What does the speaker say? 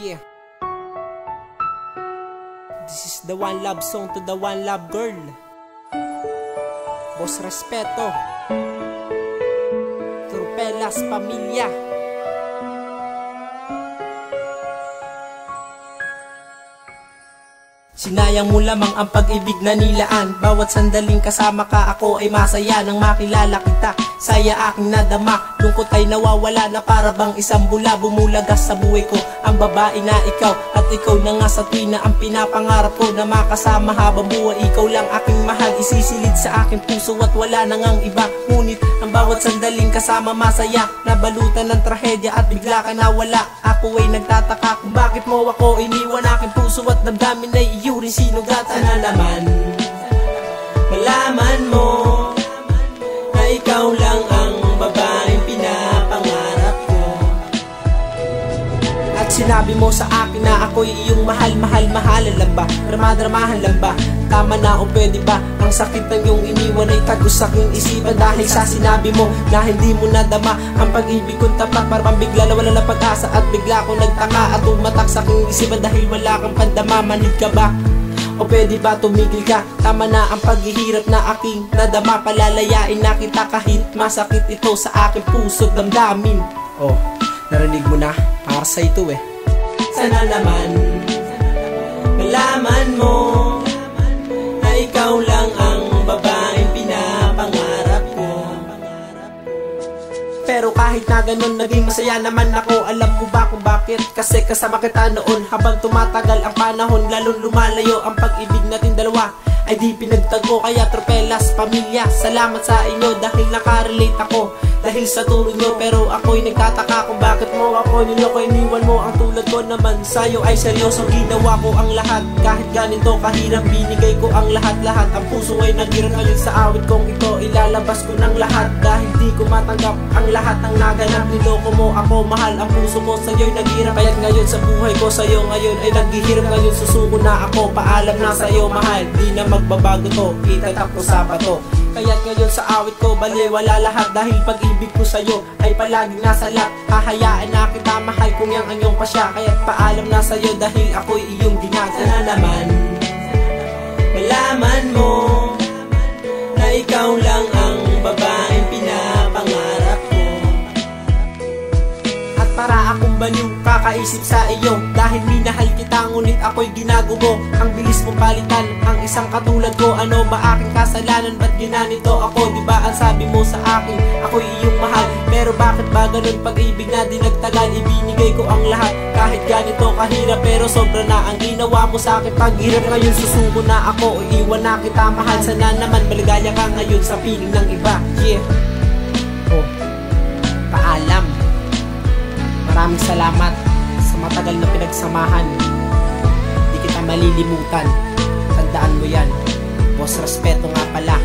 Yeah. This is the one love song to the one love girl. Boss Respeto, Tropelas Pamilya. Sinayang mo lamang ang pag-ibig na nilaan. Bawat sandaling kasama ka, ako ay masaya nang makilala kita. Saya aking nadama, lungkot ay nawawala na para bang isang bula bumulagas sa buhay ko. Ang babae na ikaw, at ikaw na nga sa tuwina ang pinapangarap ko na makasama habang buhay. Ikaw lang aking mahal, isisilid sa aking puso at wala na ngang iba. Ngunit ang bawat sandaling kasama masaya, nabalutan ng trahedya at bigla ka nawala. Ako ay nagtataka kung bakit mo ako iniwan. Aking puso at damdamin ay iyo rin sinugatan. Na naman malaman mo na ikaw lang ang babaeng pinapangarap ko. At sinabi mo sa akin na ako'y iyong mahal, mahal, mahalan lang ba? Drama-dramahan lang ba? Tama na o pwede ba? Ang sakit ng iyong iniwan ay tagos sa aking isipan. Dahil sa sinabi mo na hindi mo nadama ang pag-ibig kong tapat. Parang bigla na wala na pag-asa at bigla akong nagtaka at umatak sa aking isipan. Dahil wala kang pandama, manid ka ba? O pwede ba tumigil ka? Tama na ang paghihirap na aking nadama. Palalayain na kita kahit masakit ito sa aking puso't damdamin. Oh, narinig mo na? Para sa ito eh. Sana naman malaman mo na ikaw lang ang babaeng pinapangarap ko. Pero kahit na ganun, naging masaya naman ako. Alam mo ba kung bakit? Kasi kasama kita noon habang tumatagal ang panahon. Lalong lumalayo ang pag-ibig natin dalawa ay di pinagtagpo. Kaya Tropelas Pamilya, salamat sa inyo dahil nakarelate ako dahil sa tulong nyo. Pero ako'y nagtataka kung bakit mo ako niloko. Iniwan mo ang tulad ko naman sa'yo ay seryoso. Ginawa ko ang lahat kahit ganito kahirap. Binigay ko ang lahat-lahat. Ang puso ay naghirap ngayon sa awit kong ito. Ilalabas ko ng lahat dahil di ko matanggap ang lahat ng naganap. Niloko mo ako, mahal ang puso ko sa'yo'y naghirap. Kaya't ngayon sa buhay ko sa'yo ngayon ay naghihirap. Ngayon susuko na ako, paalam na sa'yo mahal. Di na magbabago to, itatap ko sa bato. Kaya't ngayon sa awit ko baliwala lahat. Dahil pag-ibig ko sa'yo ay palaging nasa lap. Hahayaan na kita mahal kung yang ang iyong pasya. Kaya't paalam na sa'yo dahil ako'y iyong ginagawa. Sana naman malaman mo na ikaw lang ang babaeng pinapangarap ko. At para akong baliw kakaisip sa iyo dahil minahal kita ngunit ako'y ginagubo. Ang bilis mong palitan ang isang katulad ko. Ano ba aking kasalanan? Ba't ginanito ako? Diba ang sabi mo sa akin ako'y iyong mahal? Pero bakit ba ganun pag-ibig na di nagtagal? Ibinigay ko ang lahat kahit ganito kahirap. Pero sobra na ang ginawa mo sa akin. Paghirap ngayon susuko na ako, iiwan na kita mahal. Sana naman maligaya ka ngayon sa piling ng iba. Yeah. Oh, paalam. Maraming salamat sa matagal na pinagsamahan. Di kita malilimutan. Tandaan mo yan. Boss Respeto nga pala.